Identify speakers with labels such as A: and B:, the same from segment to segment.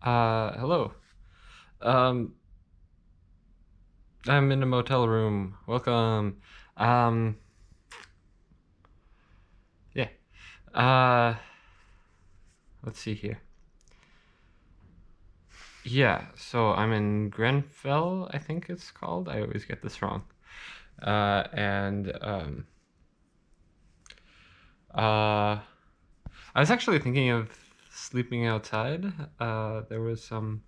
A: Hello. Um, I'm in a motel room. Welcome. Um, yeah. Uh, let's see here. Yeah, so I'm in Grenfell, I think it's called. I always get this wrong. And uh, I was actually thinking of sleeping outside. There was some,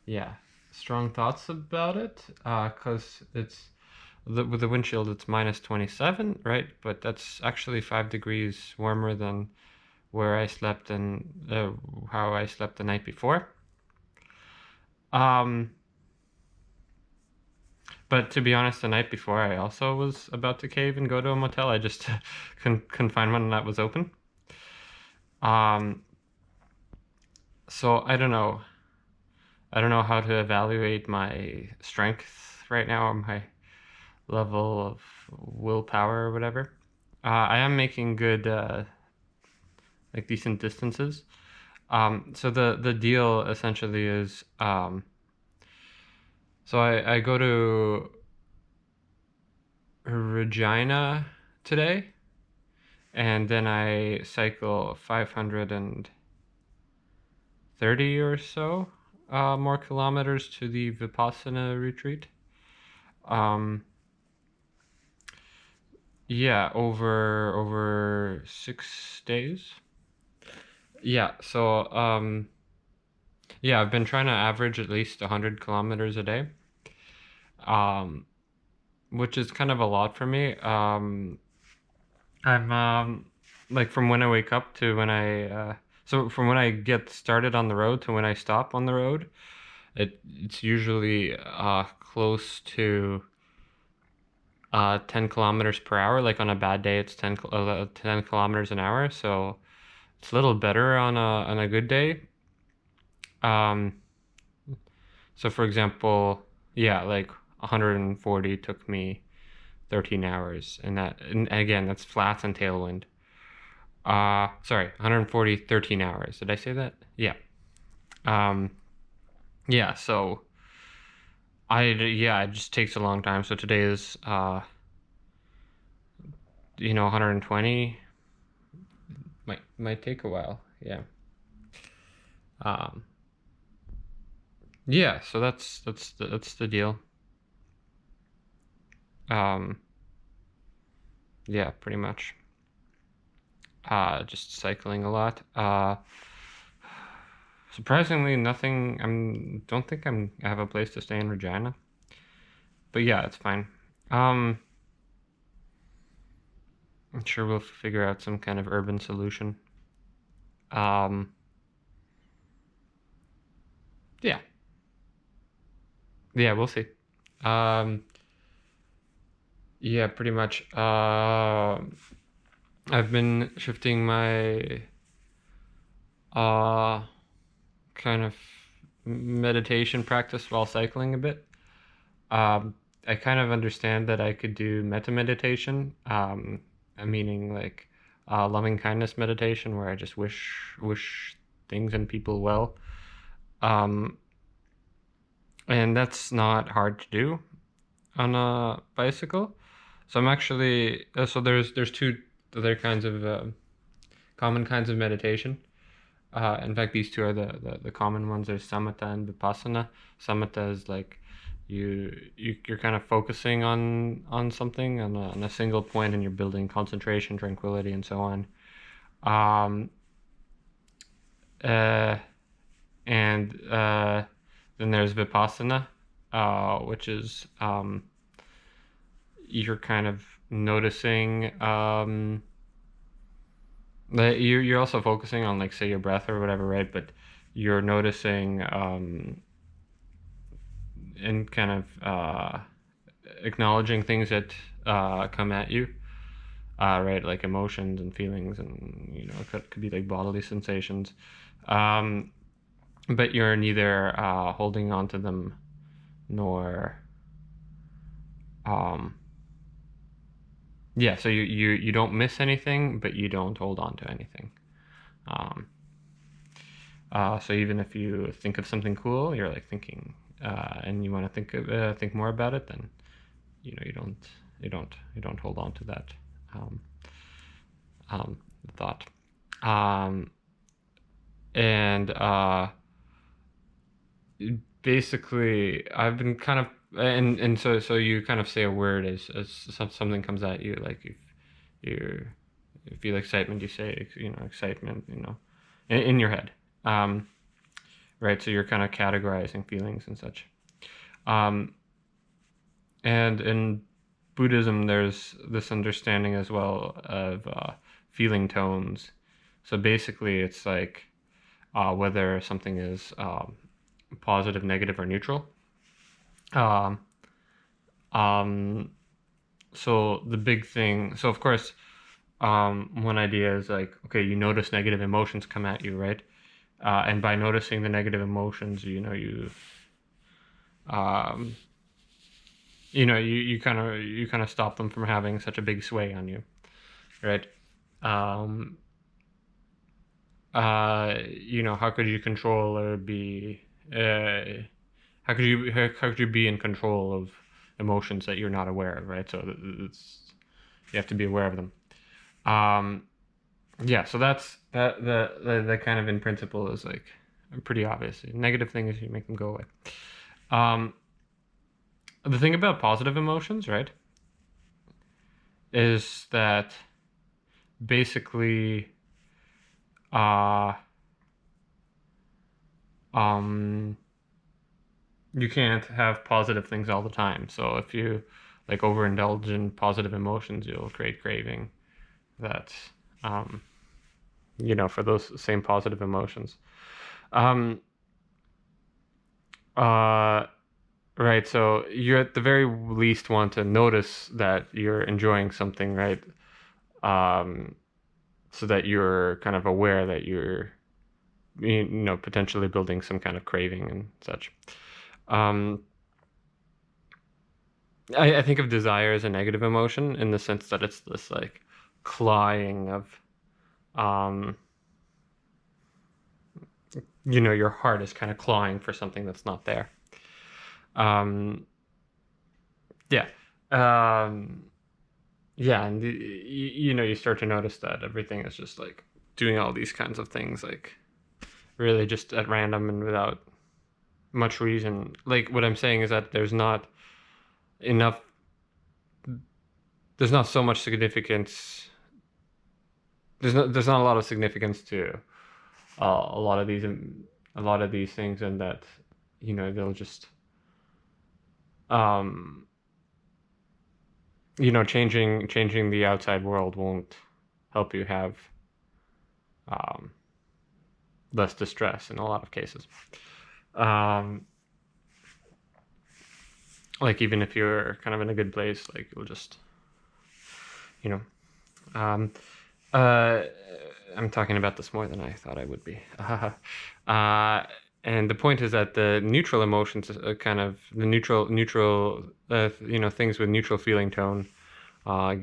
A: yeah, strong thoughts about it. 'Cause with the windshield, it's minus 27, right? But that's actually 5 degrees warmer than where I slept and how I slept the night before. Um, but to be honest, the night before I also was about to cave and go to a motel. I just couldn't find one that was open. Um, so I don't know. I don't know how to evaluate my strength right now or my level of willpower or whatever. I am making good, like decent distances. So the deal essentially is, so I go to Regina today, and then I cycle 530 or so more kilometers to the Vipassana retreat. Um, yeah, over 6 days. Yeah, so yeah, I've been trying to average at least 100 kilometers a day. Um, which is kind of a lot for me. I'm like from when I wake up to when so from when I get started on the road to when I stop on the road, it's usually close to 10 kilometers per hour. Like on a bad day, it's 10 kilometers an hour. So it's a little better on a good day. Um, so for example, yeah, like 140 took me 13 hours, and again, that's flats and tailwind. Sorry, 140, 13 hours. Did I say that? Yeah. Um, yeah, so yeah, it just takes a long time. So today is, 120. Might take a while. Yeah. Um, yeah, so that's the deal. Um, yeah, pretty much. Just cycling a lot. Surprisingly, nothing. Don't think I have a place to stay in Regina, but yeah, it's fine. Um, I'm sure we'll figure out some kind of urban solution. Um, yeah, yeah, we'll see. Um, yeah, pretty much. I've been shifting my uh kind of meditation practice while cycling a bit. Um, I kind of understand that I could do metta meditation, meaning like loving kindness meditation, where I just wish things and people well. Um, and that's not hard to do on a bicycle. So I'm actually so there's two other kinds of common kinds of meditation. In fact, these two are the common ones. There's samatha and vipassana. Samatha is like you're kind of focusing on something on a single point, and you're building concentration, tranquility, and so on. Um, uh, and then there's vipassana, which is you're kind of noticing that you're also focusing on, like, say, your breath or whatever, right? But you're noticing and kind of acknowledging things that come at you, right? Like emotions and feelings, and it could be like bodily sensations, um, but you're neither holding on to them nor um, yeah. So you don't miss anything, but you don't hold on to anything. Um, So even if you think of something cool, you're like thinking, and you want to think more about it, then you don't hold on to that um, thought. Um, and basically, I've been kind of so you kind of say a word as something comes at you, like if you feel excitement, you say excitement, in your head. Right? So you're kind of categorizing feelings and such. And in Buddhism, there's this understanding as well of feeling tones. So basically, it's like whether something is positive, negative, or neutral. Um, um, so the big thing, so of course, one idea is like, okay, you notice negative emotions come at you, right? And by noticing the negative emotions, um, you kind of stop them from having such a big sway on you, right? Um, how could you control or be? How could you be in control of emotions that you're not aware of, right? So you have to be aware of them. Um, yeah, so that's that kind of in principle is like pretty obvious. The negative thing is you make them go away. Um, the thing about positive emotions, right, is that basically, uh, um, you can't have positive things all the time. So if you like overindulge in positive emotions, you'll create craving that, um, for those same positive emotions. Um, uh, right. So you at the very least want to notice that you're enjoying something, right? Um, so that you're kind of aware that you're, potentially building some kind of craving and such. Um, I think of desire as a negative emotion in the sense that it's this like clawing of, um, your heart is kind of clawing for something that's not there. Um, yeah. Um, yeah. And, you start to notice that everything is just like doing all these kinds of things, like really just at random and without much reason. Like what I'm saying is that enough, there's not so much significance. There's not a lot of significance to a lot of these things, and that they'll just um changing the outside world won't help you have um less distress in a lot of cases. um like even if you're kind of in a good place, like you'll just you know um uh I'm talking about this more than I thought I would be. uh and the point is that the neutral emotions, kind of the neutral things with neutral feeling tone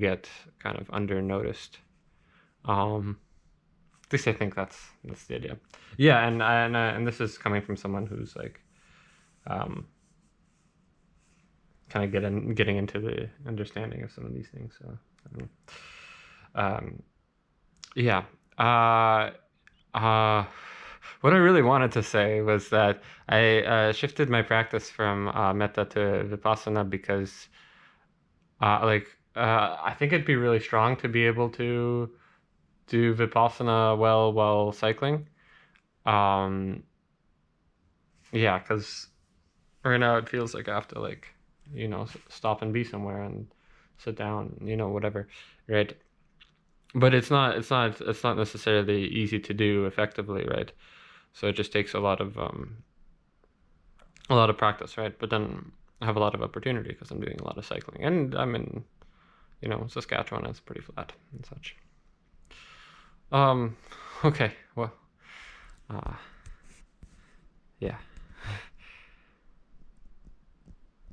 A: get kind of under noticed. At least I think that's the idea. Yeah, and this is coming from someone who's like, um, kind of getting into the understanding of some of these things. So, I don't know. Yeah. Uh, uh, what I really wanted to say was that I shifted my practice from metta to vipassana because, I think it'd be really strong to be able to do vipassana well while cycling. Um, yeah, because right now it feels like I have to like, stop and be somewhere and sit down, whatever, right? But it's not necessarily easy to do effectively, right? So it just takes a lot of practice, right? But then I have a lot of opportunity because I'm doing a lot of cycling, and I'm in, Saskatchewan. It's pretty flat and such. Um, okay, well, uh, yeah.